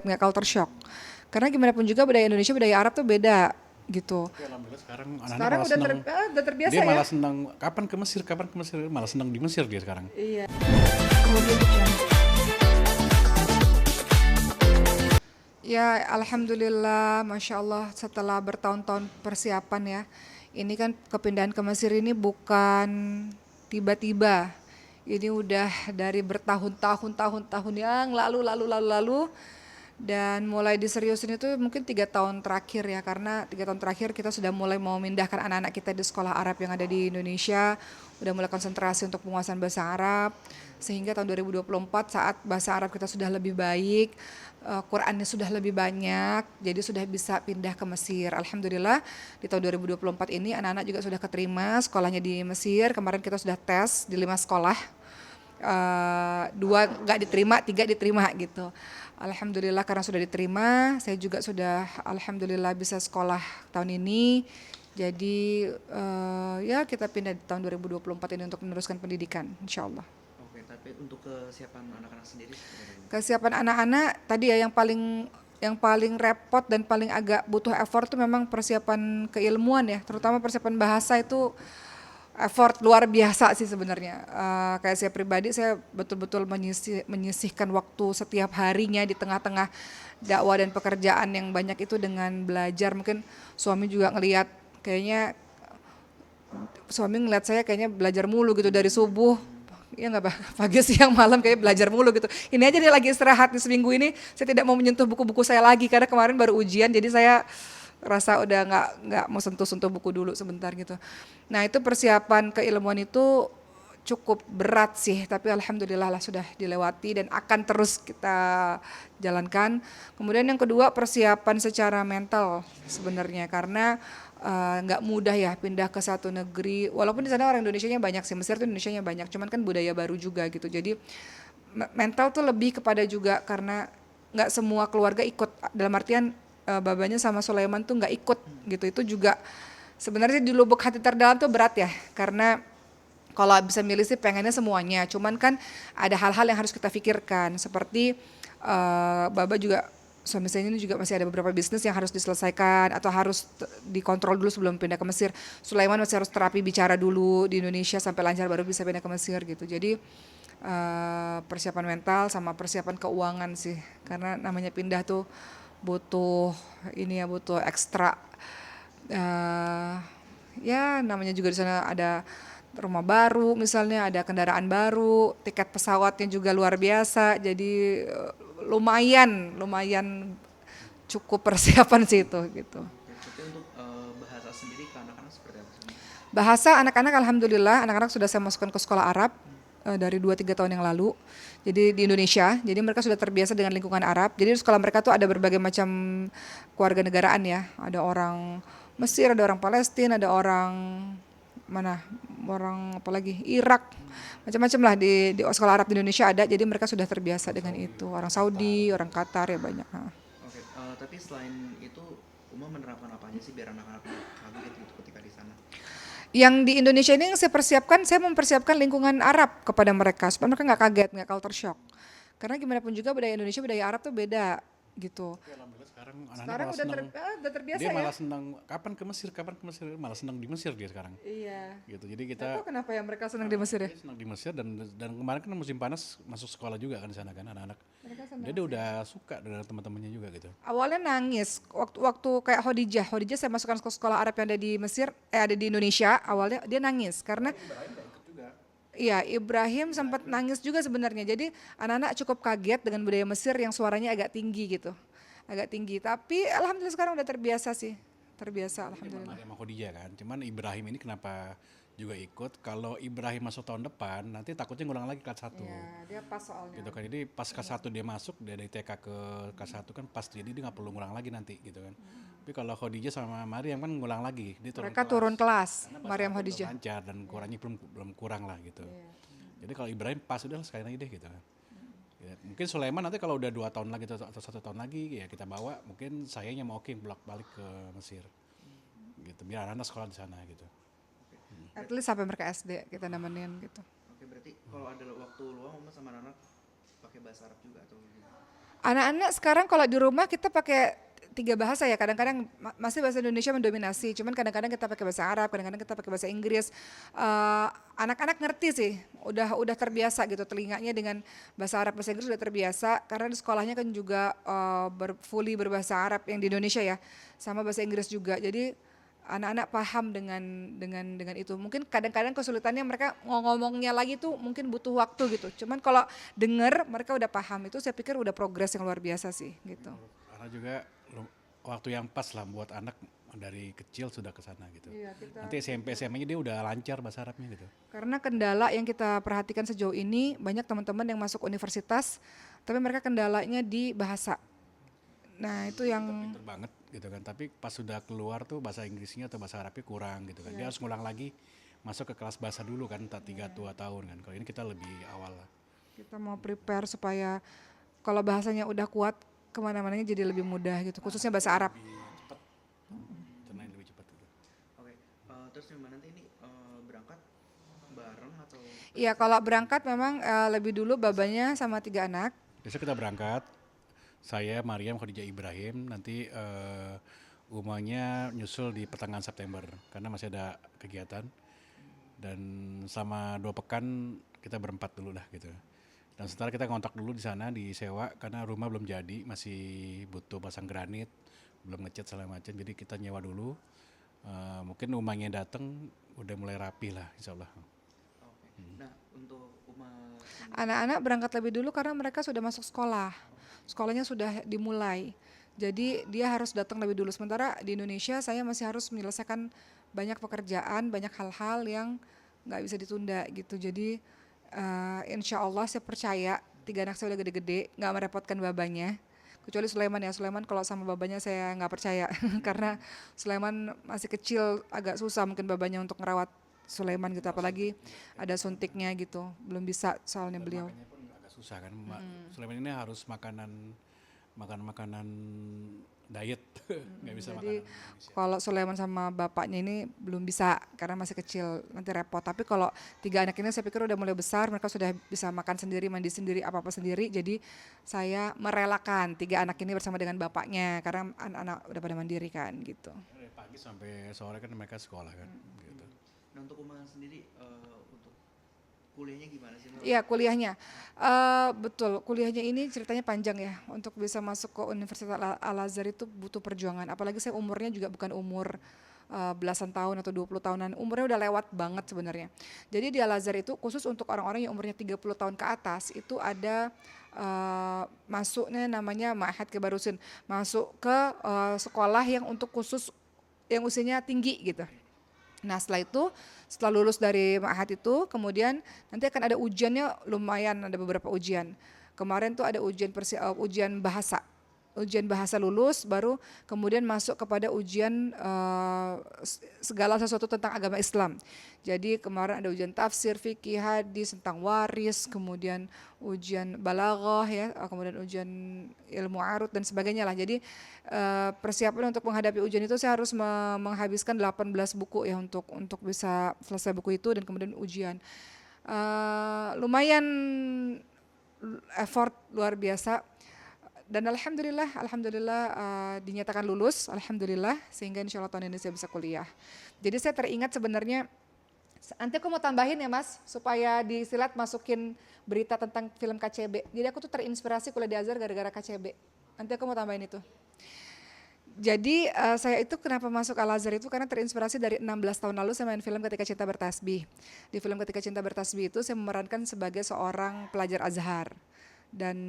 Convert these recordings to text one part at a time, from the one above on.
nggak culture shock. Karena gimana pun juga budaya Indonesia, budaya Arab tuh beda gitu. Tapi alhamdulillah sekarang anak-anak Sekarang malah udah senang. udah terbiasa Dia ya. malah senang kapan ke Mesir, malah senang di Mesir dia sekarang. Iya. Ya, alhamdulillah, masya Allah setelah bertahun-tahun persiapan ya. Ini kan kepindahan ke Mesir ini bukan tiba-tiba. Ini udah dari bertahun-tahun yang lalu. Dan mulai diseriusin itu mungkin 3 tahun terakhir ya, karena 3 tahun terakhir kita sudah mulai mau memindahkan anak-anak kita di sekolah Arab yang ada di Indonesia, udah mulai konsentrasi untuk penguasaan bahasa Arab, sehingga tahun 2024 saat bahasa Arab kita sudah lebih baik, Qurannya sudah lebih banyak, jadi sudah bisa pindah ke Mesir. Alhamdulillah di tahun 2024 ini anak-anak juga sudah keterima sekolahnya di Mesir. Kemarin kita sudah tes di 5 sekolah, 2 nggak diterima, 3 diterima gitu. Alhamdulillah karena sudah diterima, saya juga sudah alhamdulillah bisa sekolah tahun ini. Jadi ya kita pindah di tahun 2024 ini untuk meneruskan pendidikan, insya Allah. Oke, tapi untuk kesiapan anak-anak sendiri seperti apa? Kesiapan anak-anak tadi ya yang paling repot dan paling agak butuh effort itu memang persiapan keilmuan ya, terutama persiapan bahasa itu effort luar biasa sih sebenarnya. Kayak saya pribadi, saya betul-betul menyisihkan waktu setiap harinya di tengah-tengah dakwah dan pekerjaan yang banyak itu dengan belajar. Mungkin suami juga suami ngeliat saya kayaknya belajar mulu gitu dari subuh. Ya nggak, pagi siang malam kayak belajar mulu gitu. Ini aja dia lagi istirahat di seminggu ini, saya tidak mau menyentuh buku-buku saya lagi karena kemarin baru ujian, jadi saya rasa udah nggak mau sentuh buku dulu sebentar gitu. Nah itu persiapan keilmuan itu cukup berat sih, tapi alhamdulillah lah sudah dilewati dan akan terus kita jalankan. Kemudian yang kedua persiapan secara mental sebenarnya, karena nggak mudah ya pindah ke satu negeri. Walaupun di sana orang Indonesianya banyak sih, Mesir tuh Indonesianya banyak, cuman kan budaya baru juga gitu. Jadi mental tuh lebih kepada juga karena nggak semua keluarga ikut, dalam artian babanya sama Sulaiman tuh nggak ikut gitu. Itu juga sebenarnya di lubuk hati terdalam tuh berat ya, karena kalau bisa milih sih pengennya semuanya, cuman kan ada hal-hal yang harus kita pikirkan seperti Baba juga, suami saya ini juga masih ada beberapa bisnis yang harus diselesaikan atau harus dikontrol dulu sebelum pindah ke Mesir. Sulaiman masih harus terapi bicara dulu di Indonesia sampai lancar baru bisa pindah ke Mesir gitu. Jadi persiapan mental sama persiapan keuangan sih, karena namanya pindah tuh butuh butuh ekstra. Ya namanya juga di sana ada rumah baru misalnya, ada kendaraan baru, tiket pesawatnya juga luar biasa, jadi lumayan cukup persiapan sih itu gitu. Oke, tapi untuk bahasa sendiri ke anak-anak seperti apa sih? Bahasa anak-anak alhamdulillah, anak-anak sudah saya masukkan ke sekolah Arab dari 2-3 tahun yang lalu. Jadi di Indonesia, jadi mereka sudah terbiasa dengan lingkungan Arab. Jadi di sekolah mereka tuh ada berbagai macam keluarga negaraan ya. Ada orang Mesir, ada orang Palestina, ada orang orang apalagi Irak, macam-macam lah di sekolah Arab di Indonesia ada. Jadi mereka sudah terbiasa dengan itu. Orang Saudi, orang Qatar ya banyak. Oke, tapi selain itu Uma menerapkan apa aja sih biar anak-anak kaget gitu ketika di sana? Yang di Indonesia ini yang saya persiapkan, saya mempersiapkan lingkungan Arab kepada mereka supaya mereka nggak kaget, nggak culture shock. Karena gimana pun juga budaya Indonesia, budaya Arab tuh beda gitu. Tapi alhamdulillah sekarang anak-anak Sekarang malah udah senang. udah terbiasa Dia ya. malah senang kapan ke Mesir, malah senang di Mesir dia sekarang. Iya. Gitu. Jadi Nggak kita tahu kenapa ya mereka senang di Mesir ya. dia senang di Mesir dan kemarin kan musim panas masuk sekolah juga kan di sana kan anak-anak. Mereka senang. Dia udah suka dengan teman-temannya juga gitu. Awalnya nangis waktu kayak Khadijah saya masukkan ke sekolah Arab yang ada di Mesir, ada di Indonesia. Awalnya dia nangis karena iya, Ibrahim sempat nangis juga sebenarnya. Jadi anak-anak cukup kaget dengan budaya Mesir yang suaranya agak tinggi gitu. Agak tinggi, tapi alhamdulillah sekarang udah terbiasa sih. Terbiasa alhamdulillah. Maria sama Khadijah kan. Cuman Ibrahim ini kenapa juga ikut? Kalau Ibrahim masuk tahun depan, nanti takutnya ngulang lagi kelas 1. Iya, dia pas soalnya. Gitu kan. Jadi pas kelas 1 dia masuk, dia dari TK ke kelas 1 kan pas, jadi dia nggak perlu ngulang lagi nanti gitu kan. Tapi kalau Khadijah sama Mariam kan ngulang lagi, dia Mereka turun kelas, Karena bahasa Maryam Arabnya Khadijah. belum lancar dan Qurannya belum kurang lah gitu. Jadi kalau Ibrahim pas udah sekali lagi deh gitu kan. Ya, mungkin Sulaiman nanti kalau udah 2 tahun lagi atau 1 tahun lagi ya kita bawa, mungkin sayanya mau bolak-balik ke Mesir. Gitu, biar anak sekolah di sana gitu. At least sampai mereka SD kita nemenin gitu. Oke, berarti kalau ada waktu luang Uma sama anak pakai bahasa Arab juga atau gimana? Anak-anak sekarang kalau di rumah kita pakai 3 bahasa ya, kadang-kadang masih bahasa Indonesia mendominasi, cuman kadang-kadang kita pakai bahasa Arab, kadang-kadang kita pakai bahasa Inggris. Anak-anak ngerti sih, udah terbiasa gitu telinganya dengan bahasa Arab, bahasa Inggris udah terbiasa karena di sekolahnya kan juga fully berbahasa Arab yang di Indonesia ya, sama bahasa Inggris juga. Jadi anak-anak paham dengan itu. Mungkin kadang-kadang kesulitannya mereka ngomongnya lagi tuh mungkin butuh waktu gitu. Cuman kalau denger mereka udah paham, itu saya pikir udah progres yang luar biasa sih gitu. Karena juga waktu yang pas lah buat anak dari kecil sudah ke sana gitu. Iya, Nanti SMP SMA-nya dia udah lancar bahasa Arabnya gitu. Karena kendala yang kita perhatikan sejauh ini banyak teman-teman yang masuk universitas tapi mereka kendalanya di bahasa. Nah, itu yang Pinter banget gitu kan. Tapi pas sudah keluar tuh bahasa Inggrisnya atau bahasa Arabnya kurang gitu kan. Dia harus ngulang lagi masuk ke kelas bahasa dulu kan, 2 tahun kan. Kalau ini kita lebih awal lah. kita mau prepare supaya kalau bahasanya udah kuat kemana-mananya jadi lebih mudah gitu, khususnya bahasa Arab. Cernain lebih cepat gitu. Oke, terus gimana nanti ini berangkat bareng atau Iya, kalau berangkat memang lebih dulu babanya sama 3 anak. Besok kita berangkat. Saya, Mariam, Khadijah Ibrahim. Nanti umumnya nyusul di pertengahan September karena masih ada kegiatan. Dan selama 2 pekan kita berempat dulu lah gitu. Dan setelah kita kontak dulu di sana disewa karena rumah belum jadi, masih butuh pasang granit, belum ngecat segala macam. Jadi kita nyewa dulu. Mungkin rumahnya datang udah mulai rapi lah, insya Allah. oke. Nah, untuk Uma sendiri, Anak-anak berangkat lebih dulu karena mereka sudah masuk sekolah. Sekolahnya sudah dimulai. Jadi dia harus datang lebih dulu. Sementara di Indonesia saya masih harus menyelesaikan banyak pekerjaan, banyak hal-hal yang nggak bisa ditunda gitu. Jadi insya Allah saya percaya 3 anak saya udah gede-gede, nggak merepotkan babanya. Kecuali Sulaiman ya, Sulaiman kalau sama babanya saya nggak percaya karena Sulaiman masih kecil, agak susah mungkin babanya untuk ngerawat Sulaiman gitu, apalagi ada suntiknya gitu, belum bisa soalnya beliau. Makannya pun agak susah kan. Sulaiman ini harus makanan diet, nggak bisa Jadi makanan Indonesia. kalau Sulaiman sama bapaknya ini belum bisa karena masih kecil, nanti repot. Tapi kalau 3 anak ini saya pikir udah mulai besar, mereka sudah bisa makan sendiri, mandi sendiri, apa-apa sendiri. Jadi saya merelakan 3 anak ini bersama dengan bapaknya karena anak-anak udah pada mandiri kan gitu. Dari pagi sampai sore kan mereka sekolah kan. Gitu. nah untuk Uma sendiri untuk kuliahnya gimana sih? Mbak? Iya, kuliahnya. Betul, kuliahnya ini ceritanya panjang ya. Untuk bisa masuk ke Universitas Al-Azhar itu butuh perjuangan. Apalagi saya umurnya juga bukan umur belasan tahun atau 20 tahunan. Umurnya udah lewat banget sebenarnya. Jadi di Al-Azhar itu khusus untuk orang-orang yang umurnya 30 tahun ke atas, itu ada masuknya namanya Ma'had Kibarusin. Masuk ke sekolah yang untuk khusus yang usianya tinggi gitu. Nah setelah lulus dari Ma'had itu, kemudian nanti akan ada ujiannya lumayan, ada beberapa ujian. Kemarin tuh ada ujian bahasa. Ujian bahasa lulus, baru kemudian masuk kepada ujian segala sesuatu tentang agama Islam. Jadi kemarin ada ujian tafsir, fikih, hadis, tentang waris, kemudian ujian balaghah ya, kemudian ujian ilmu arut dan sebagainya lah. Jadi persiapan untuk menghadapi ujian itu saya harus menghabiskan 18 buku ya untuk bisa selesai buku itu dan kemudian ujian. Lumayan effort luar biasa. Dan alhamdulillah dinyatakan lulus, alhamdulillah, sehingga insya Allah tahun ini saya bisa kuliah. Jadi saya teringat sebenarnya, nanti aku mau tambahin ya Mas, supaya di Silat masukin berita tentang film KCB. Jadi aku tuh terinspirasi kuliah di Azhar gara-gara KCB. Nanti aku mau tambahin itu. Jadi saya itu kenapa masuk Al-Azhar itu karena terinspirasi dari 16 tahun lalu saya main film Ketika Cinta Bertasbih. Di film Ketika Cinta Bertasbih itu saya memerankan sebagai seorang pelajar Azhar. Dan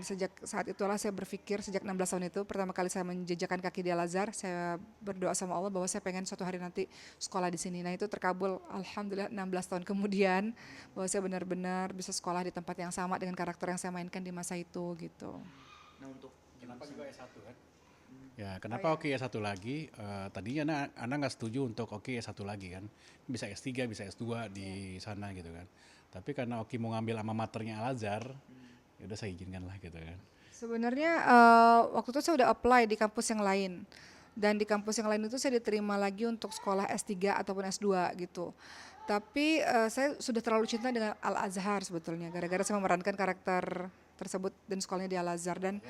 sejak saat itulah saya berpikir, sejak 16 tahun itu pertama kali saya menjejakkan kaki di Al-Azhar, saya berdoa sama Allah bahwa saya pengen suatu hari nanti sekolah di sini. Nah itu terkabul alhamdulillah 16 tahun kemudian, bahwa saya benar-benar bisa sekolah di tempat yang sama dengan karakter yang saya mainkan di masa itu gitu. Nah untuk Kenapa juga S1 kan? Ya, kenapa Oki S1 lagi? Tadinya anak nggak setuju untuk Oki S1 lagi kan. Bisa S3, bisa S2 di sana gitu kan. Tapi karena Oki mau ngambil alma maternya Al-Azhar, ya udah saya izinkan lah gitu kan. Sebenarnya waktu itu saya udah apply di kampus yang lain. Dan di kampus yang lain itu saya diterima lagi untuk sekolah S3 ataupun S2 gitu. Tapi saya sudah terlalu cinta dengan Al-Azhar sebetulnya. Gara-gara saya memerankan karakter tersebut dan sekolahnya di Al-Azhar. Dan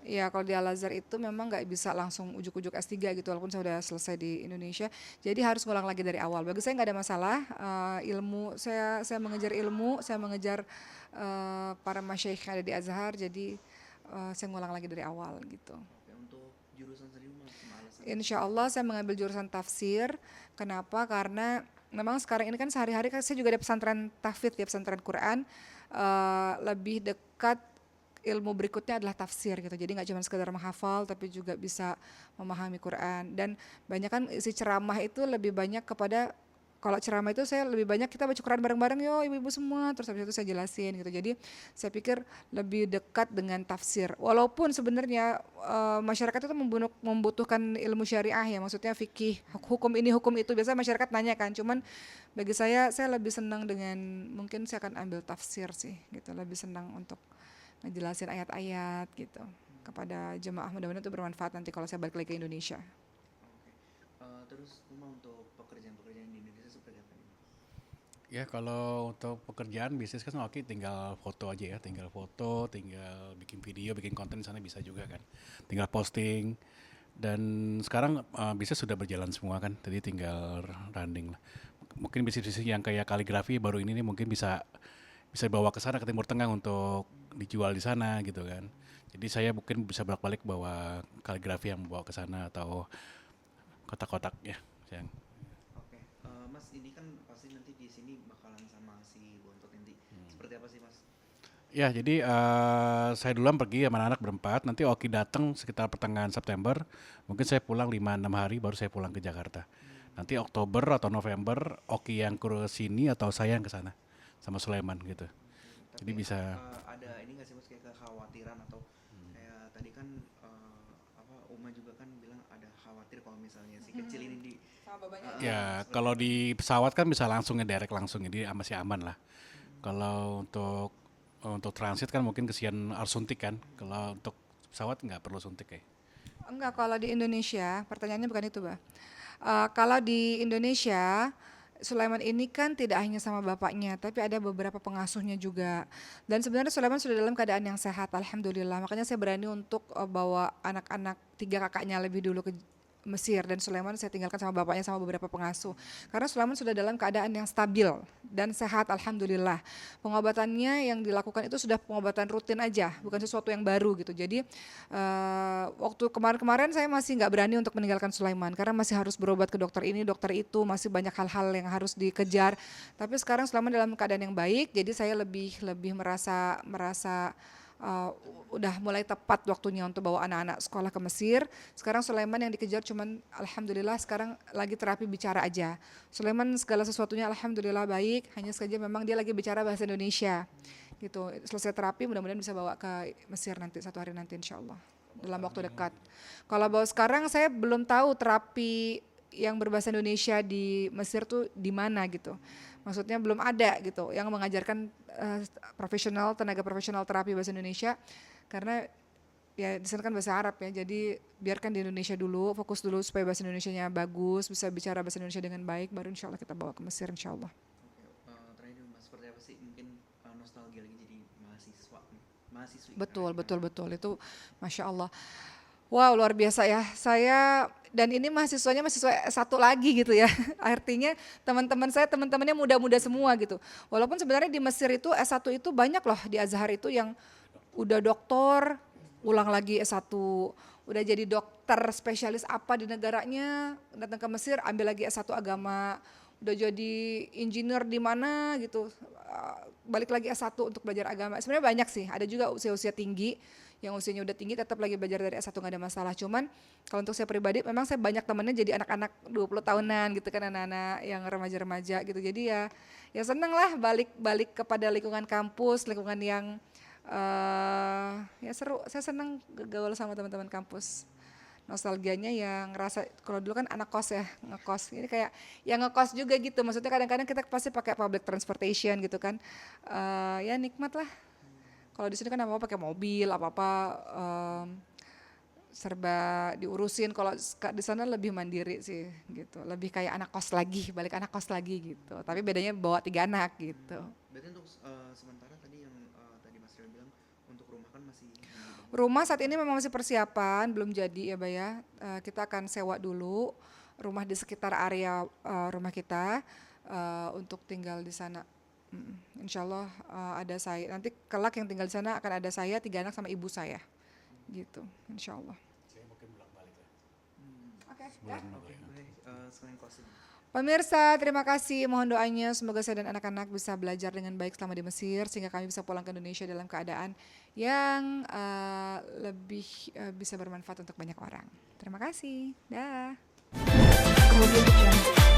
ya kalau di Al-Azhar itu memang nggak bisa langsung ujuk-ujuk S3 gitu walaupun saya udah selesai di Indonesia. Jadi harus ngulang lagi dari awal. Bagi saya nggak ada masalah. Ilmu saya mengejar ilmu, saya mengejar para masyayikh yang ada di Azhar. Jadi saya ngulang lagi dari awal gitu. Oke, untuk jurusan sendiri mas alasan Insya Allah saya mengambil jurusan tafsir. Kenapa? Karena memang sekarang ini kan sehari-hari kan saya juga ada pesantren tahfidz ya, pesantren Quran. Lebih dekat ilmu berikutnya adalah tafsir gitu. Jadi nggak cuma sekedar menghafal tapi juga bisa memahami Quran. Dan banyak kan isi ceramah itu lebih banyak kepada, kalau ceramah itu saya lebih banyak kita baca Quran bareng-bareng yo ibu-ibu semua, terus habis itu saya jelasin gitu. Jadi saya pikir lebih dekat dengan tafsir. Walaupun sebenarnya masyarakat itu membutuhkan ilmu syariah ya, maksudnya fikih, hukum ini hukum itu. Biasanya masyarakat nanya kan, cuman bagi saya lebih senang dengan, mungkin saya akan ambil tafsir sih gitu. Lebih senang untuk ngejelasin ayat-ayat gitu kepada jemaah, mudah-mudahan itu bermanfaat nanti kalau saya balik lagi ke Indonesia. Oke. Terus Uma untuk pekerjaan-pekerjaan di Indonesia seperti apa nih? Ya kalau untuk pekerjaan bisnis kan oke, tinggal foto aja ya, tinggal foto, tinggal bikin video, bikin konten di sana bisa juga kan, tinggal posting. Dan sekarang bisnis sudah berjalan semua kan, jadi tinggal running lah. Mungkin bisnis-bisnis yang kayak kaligrafi baru ini nih mungkin bisa dibawa ke sana ke Timur Tengah untuk dijual di sana gitu kan. Jadi saya mungkin bisa bolak-balik bawa kaligrafi yang bawa ke sana atau kotak-kotak ya, sayang. Oke, Mas ini kan pasti nanti di sini bakalan sama si Bontot nanti. Seperti apa sih Mas? Ya, jadi saya duluan pergi sama anak berempat. Nanti Oki datang sekitar pertengahan September. Mungkin saya pulang 5-6 hari baru saya pulang ke Jakarta. Nanti Oktober atau November Oki yang ke sini atau saya yang ke sana sama Sulaiman gitu. Jadi Tapi bisa. ada ini nggak sih Mas kayak kekhawatiran atau kayak tadi kan apa Uma juga kan bilang ada khawatir kalau misalnya si kecil ini di Ya, seperti kalau apa? di pesawat kan bisa langsung ngedirect langsung, jadi masih aman lah. Kalau untuk transit kan mungkin kesian harus suntik kan. Kalau untuk pesawat nggak perlu suntik ya. Enggak, kalau di Indonesia, pertanyaannya bukan itu, Bah. Kalau di Indonesia, Sulaiman ini kan tidak hanya sama bapaknya, tapi ada beberapa pengasuhnya juga. Dan sebenarnya Sulaiman sudah dalam keadaan yang sehat, alhamdulillah. Makanya saya berani untuk bawa anak-anak, 3 kakaknya lebih dulu ke Mesir, dan Sulaiman saya tinggalkan sama bapaknya sama beberapa pengasuh. Karena Sulaiman sudah dalam keadaan yang stabil dan sehat, alhamdulillah. Pengobatannya yang dilakukan itu sudah pengobatan rutin aja, bukan sesuatu yang baru gitu. Jadi waktu kemarin-kemarin saya masih nggak berani untuk meninggalkan Sulaiman karena masih harus berobat ke dokter ini, dokter itu, masih banyak hal-hal yang harus dikejar. Tapi sekarang Sulaiman dalam keadaan yang baik, jadi saya lebih merasa udah mulai tepat waktunya untuk bawa anak-anak sekolah ke Mesir. Sekarang Sulaiman yang dikejar cuman alhamdulillah sekarang lagi terapi bicara aja. Sulaiman segala sesuatunya alhamdulillah baik, hanya saja memang dia lagi bicara bahasa Indonesia. Gitu. Selesai terapi mudah-mudahan bisa bawa ke Mesir nanti suatu hari nanti insyaallah dalam waktu dekat. Kalau bawa sekarang saya belum tahu terapi yang berbahasa Indonesia di Mesir tuh di mana gitu. Maksudnya belum ada gitu yang mengajarkan tenaga profesional terapi bahasa Indonesia, karena ya di sana kan bahasa Arab ya. Jadi biarkan di Indonesia dulu, fokus dulu supaya bahasa Indonesianya bagus, bisa bicara bahasa Indonesia dengan baik, baru insya Allah kita bawa ke Mesir insya Allah. Oke, terakhir Mas seperti apa sih mungkin nostalgia lagi jadi mahasiswi Betul, keren. betul, betul. Itu Masya Allah. Wow, luar biasa ya. Saya, dan ini mahasiswanya mahasiswa S1 lagi gitu ya. Artinya teman-teman saya, teman-temannya muda-muda semua gitu. Walaupun sebenarnya di Mesir itu S1 itu banyak loh, di Azhar itu yang udah doktor, ulang lagi S1, udah jadi dokter spesialis apa di negaranya, datang ke Mesir ambil lagi S1 agama, udah jadi engineer di mana gitu, balik lagi S1 untuk belajar agama. Sebenarnya banyak sih, ada juga usia-usia tinggi yang usianya udah tinggi tetap lagi belajar dari S1 nggak ada masalah. Cuman kalau untuk saya pribadi memang saya banyak temennya jadi anak-anak 20 tahunan gitu kan, anak-anak yang remaja-remaja gitu. Jadi ya seneng lah balik kepada lingkungan kampus, lingkungan yang ya seru. Saya seneng gaul sama teman-teman kampus. Nostalgianya yang ngerasa kalau dulu kan anak kos ya, ngekos. Ini kayak yang ngekos juga gitu. Maksudnya kadang-kadang kita pasti pakai public transportation gitu kan. Ya nikmat lah. Kalau di sini kan apa-apa pakai mobil, apa-apa serba diurusin. Kalau di sana lebih mandiri sih gitu. Lebih kayak anak kos lagi, balik anak kos lagi gitu. Tapi bedanya bawa 3 anak gitu. Berarti untuk sementara tadi yang tadi Mas Rio bilang kan masih Rumah saat ini memang masih persiapan, belum jadi ya Mbak ya. Kita akan sewa dulu rumah di sekitar area rumah kita untuk tinggal di sana. Insya Allah ada saya. Nanti kelak yang tinggal di sana akan ada saya, 3 anak sama ibu saya. Gitu, insya Allah. Saya mungkin bolak-balik ya. Oke, Sebulan dulu oke ya. boleh sekalian closing. Pemirsa, terima kasih. Mohon doanya semoga saya dan anak-anak bisa belajar dengan baik selama di Mesir sehingga kami bisa pulang ke Indonesia dalam keadaan yang lebih bisa bermanfaat untuk banyak orang. Terima kasih. Dah. Audio Jungle.